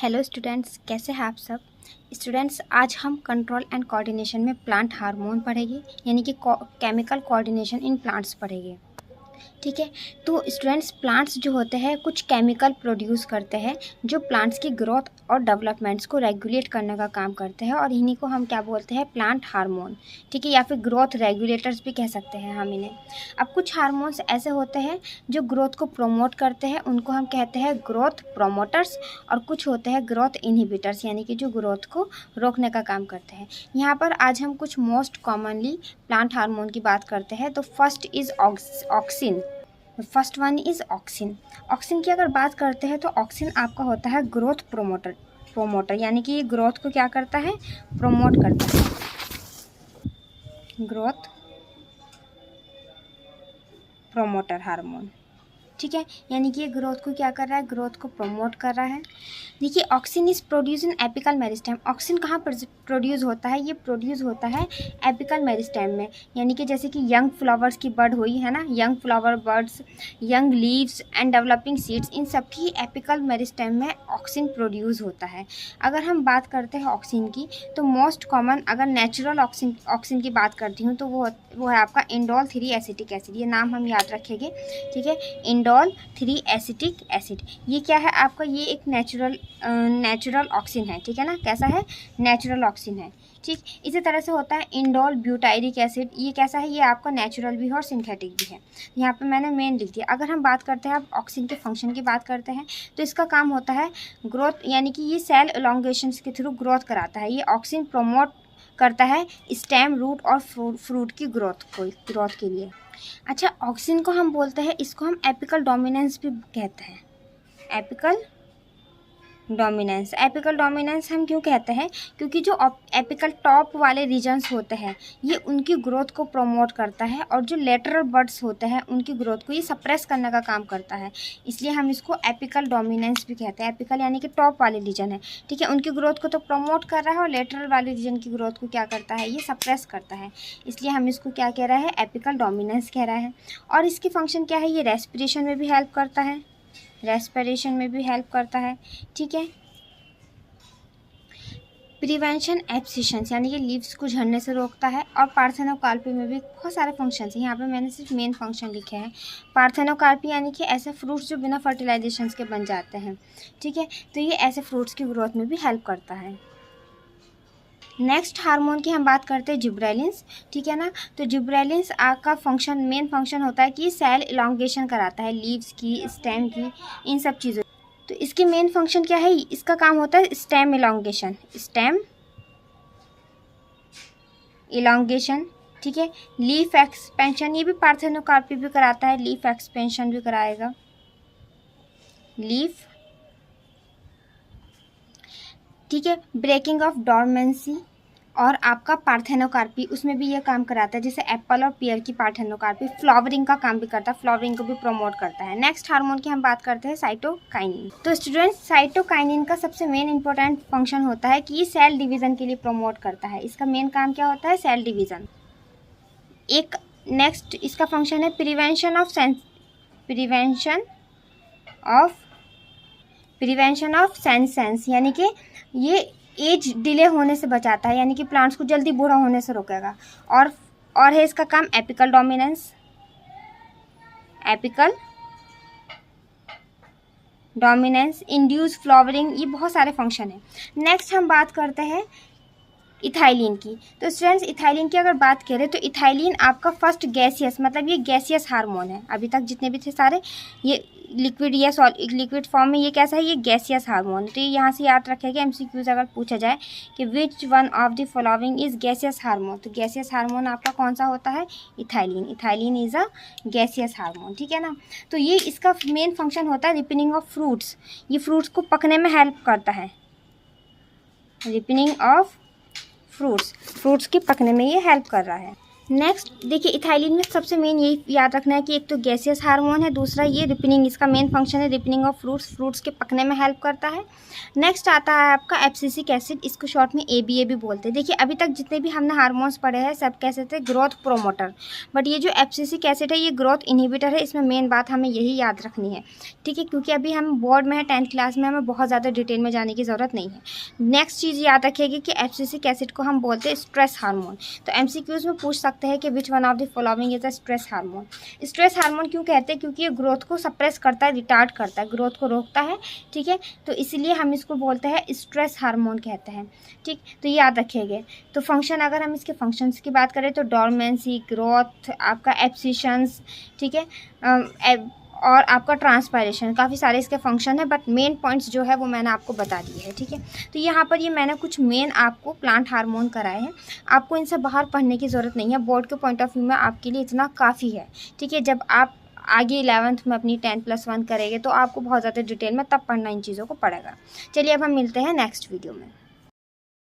Hello students, कैसे हैं आप सब। स्टूडेंट्स, आज हम कंट्रोल एंड कोऑर्डिनेशन में प्लांट हार्मोन पढ़ेंगे, यानी कि केमिकल कोऑर्डिनेशन इन प्लांट्स पढ़ेंगे। ठीक है। तो स्टूडेंट्स, प्लांट्स जो होते हैं कुछ केमिकल प्रोड्यूस करते हैं जो प्लांट्स की ग्रोथ और डेवलपमेंट्स को रेगुलेट करने का काम करते हैं, और इन्हीं को हम क्या बोलते हैं, प्लांट हार्मोन। ठीक है, या फिर ग्रोथ रेगुलेटर्स भी कह सकते हैं हम इन्हें। अब कुछ हार्मोन्स ऐसे होते हैं जो ग्रोथ को प्रोमोट करते हैं, उनको हम कहते हैं ग्रोथ प्रोमोटर्स, और कुछ होते हैं ग्रोथ इनहिबिटर्स, यानी कि जो ग्रोथ को रोकने का काम करते हैं। यहाँ पर आज हम कुछ मोस्ट कॉमनली प्लांट हार्मोन की बात करते हैं। तो first is auxin. First one is auxin. Auxin की अगर बात करते हैं तो ऑक्सिन आपका होता है ग्रोथ प्रोमोटर, यानी कि ये ग्रोथ को क्या करता है, प्रोमोट करता है। ग्रोथ प्रोमोटर हार्मोन, ठीक है, यानी कि ये ग्रोथ को क्या कर रहा है, ग्रोथ को प्रमोट कर रहा है। देखिए, auxin is produce in apical meristem. Auxin कहाँ पर प्रोड्यूस होता है, ये प्रोड्यूस होता है एपिकल मेरिस्टेम में, यानी कि जैसे कि यंग फ्लावर्स की बड हुई है ना, young flower buds, young leaves and developing seeds, इन सब की एपिकल मेरिस्टेम में ऑक्सिन प्रोड्यूस होता है। अगर हम बात करते हैं ऑक्सिन की, तो मोस्ट कॉमन अगर नेचुरल ऑक्सिन की बात करती हूँ तो वो है आपका इंडोल 3 एसिटिक एसिड। ये नाम हम याद रखेंगे, ठीक है, इंडोल 3 एसिटिक एसिड। ये क्या है आपका, ये एक नेचुरल ऑक्सिन है, ठीक है ना, कैसा है, नेचुरल ऑक्सिन है। ठीक, इसी तरह से होता है इंडोल ब्यूटाइरिक एसिड। ये कैसा है, ये आपका नेचुरल भी है और सिंथेटिक भी है। यहाँ पे मैंने मेन लिख दिया। अगर हम बात करते हैं, अब ऑक्सिन के फंक्शन की बात करते हैं, तो इसका काम होता है ग्रोथ, यानी कि ये सेल एलोंगेशन के थ्रू ग्रोथ कराता है। ये ऑक्सिन प्रोमोट करता है स्टेम, रूट और फ्रूट की ग्रोथ के लिए। अच्छा, ऑक्सिन को हम बोलते हैं, इसको हम एपिकल डोमिनेंस भी कहते हैं। एपिकल डोमिनेंस हम क्यों कहते हैं, क्योंकि जो एपिकल टॉप वाले रीजन्स होते हैं ये उनकी ग्रोथ को प्रमोट करता है, और जो लेटरल बड्स होते हैं उनकी ग्रोथ को ये सप्रेस करने का काम करता है। इसलिए हम इसको एपिकल डोमिनेंस भी कहते हैं। एपिकल यानी कि टॉप वाले रीजन है, ठीक है, उनकी ग्रोथ को तो प्रमोट कर रहा है, और लेटरल वाले रीजन की ग्रोथ को क्या करता है, ये सप्रेस करता है। इसलिए हम इसको क्या कह रहा है, एपिकल डोमिनेंस कह रहा है। और इसकी फंक्शन क्या है, ये रेस्पिरेशन में भी हेल्प करता है, ठीक है। प्रिवेंशन एब्सिशंस, यानी कि लीव्स को झड़ने से रोकता है। और पार्थेनोकार्पी में भी बहुत सारे फंक्शंस हैं, यहाँ पे मैंने सिर्फ मेन फंक्शन लिखे हैं। पार्थेनोकार्पी यानी कि ऐसे फ्रूट्स जो बिना फर्टिलाइजेशन के बन जाते हैं, ठीक है, तो ये ऐसे फ्रूट्स की ग्रोथ में भी हेल्प करता है। नेक्स्ट हार्मोन की हम बात करते हैं जिब्रेलिन्स, ठीक है ना। तो जिब्रेलिन्स का फंक्शन, मेन फंक्शन होता है कि सेल इलांगेशन कराता है, लीव्स की, स्टेम की, इन सब चीज़ों। तो इसकी मेन फंक्शन क्या है, इसका काम होता है स्टेम इलांगेशन, ठीक है। लीफ एक्सपेंशन, ये भी पार्थेनोकार्पी भी कराता है, लीफ एक्सपेंशन भी कराएगा, लीफ, ठीक है। ब्रेकिंग ऑफ डॉर्मेंसी और आपका पार्थेनोकार्पी, उसमें भी ये काम कराता है, जैसे एप्पल और पियर की पार्थेनोकार्पी। फ्लावरिंग का काम भी करता है, फ्लावरिंग को भी प्रमोट करता है। नेक्स्ट हार्मोन की हम बात करते हैं साइटोकाइनिन। तो स्टूडेंट्स, साइटोकाइनिन का सबसे मेन इंपॉर्टेंट फंक्शन होता है कि ये सेल डिवीजन के लिए प्रमोट करता है। इसका मेन काम क्या होता है, सेल डिवीजन। एक नेक्स्ट इसका फंक्शन है प्रिवेंशन ऑफ सेंसेंस, यानी कि ये एज डिले होने से बचाता है, यानी कि प्लांट्स को जल्दी बूढ़ा होने से रोकेगा। और है इसका काम एपिकल डोमिनेंस, इंड्यूस फ्लावरिंग, ये बहुत सारे फंक्शन है। नेक्स्ट हम बात करते हैं इथाइलिन की। तो स्टूडेंट्स, इथाइलिन की अगर बात करें तो इथाइलिन आपका फर्स्ट गैसियस, मतलब ये गैसियस हार्मोन है। अभी तक जितने भी थे सारे ये लिक्विड या लिक्विड फॉर्म में, ये कैसा है, ये गैसियस हार्मोन। तो ये यहाँ से याद रखेगा, एमसीक्यूज अगर पूछा जाए कि which one of the following is gaseous hormone, तो गैसियस हार्मोन आपका कौन सा होता है, ethylene is a gaseous hormone, ठीक है ना। तो ये इसका मेन फंक्शन होता है रिपनिंग ऑफ फ्रूट्स, ये फ्रूट्स को पकने में हेल्प करता है, रिपनिंग ऑफ फ्रूट्स की पकने में ये हेल्प कर रहा है। नेक्स्ट देखिए, इथाइलिन में सबसे मेन यही याद रखना है कि एक तो गैसियस हार्मोन है, दूसरा ये रिपनिंग, इसका मेन फंक्शन है रिपनिंग ऑफ फ्रूट्स के पकने में हेल्प करता है। नेक्स्ट आता है आपका एब्सिसिक एसिड, इसको शॉर्ट में ABA भी बोलते हैं। देखिए अभी तक जितने भी हमने हार्मोन्स पढ़े हैं सब कैसे थे, ग्रोथ प्रोमोटर, बट ये जो एब्सिसिक एसिड है ये ग्रोथ इनहिबिटर है। इसमें मेन बात हमें यही याद रखनी है, ठीक है, क्योंकि अभी हम बोर्ड में है 10th क्लास में, हमें बहुत ज़्यादा डिटेल में जाने की ज़रूरत नहीं है। नेक्स्ट चीज़ याद रखिएगा कि एब्सिसिक एसिड को हम बोलते हैं स्ट्रेस हार्मोन। तो MCQs में पूछ सकते हैं कि which one of the following is a stress hormone. Stress hormone क्यों कहते हैं, क्योंकि ये ग्रोथ को सप्रेस करता है, रिटार्ड करता है, ग्रोथ को रोकता है, ठीक है, तो इसलिए हम इसको बोलते हैं स्ट्रेस हार्मोन कहते हैं, ठीक, तो ये याद रखिएगा। तो फंक्शन, अगर हम इसके फंक्शंस की बात करें तो डोरमेंसी, ग्रोथ, आपका एब्सिशंस, ठीक है, और आपका ट्रांसपायरेशन, काफ़ी सारे इसके फंक्शन है, बट मेन पॉइंट्स जो है वो मैंने आपको बता दिए हैं, ठीक है। तो यहाँ पर ये मैंने कुछ मेन आपको प्लांट हार्मोन कराए हैं, आपको इनसे बाहर पढ़ने की ज़रूरत नहीं है, बोर्ड के पॉइंट ऑफ व्यू में आपके लिए इतना काफ़ी है, ठीक है। जब आप आगे 11th में अपनी 10+1 करेंगे तो आपको बहुत ज़्यादा डिटेल में तब पढ़ना इन चीज़ों को पड़ेगा। चलिए अब हम मिलते हैं नेक्स्ट वीडियो में।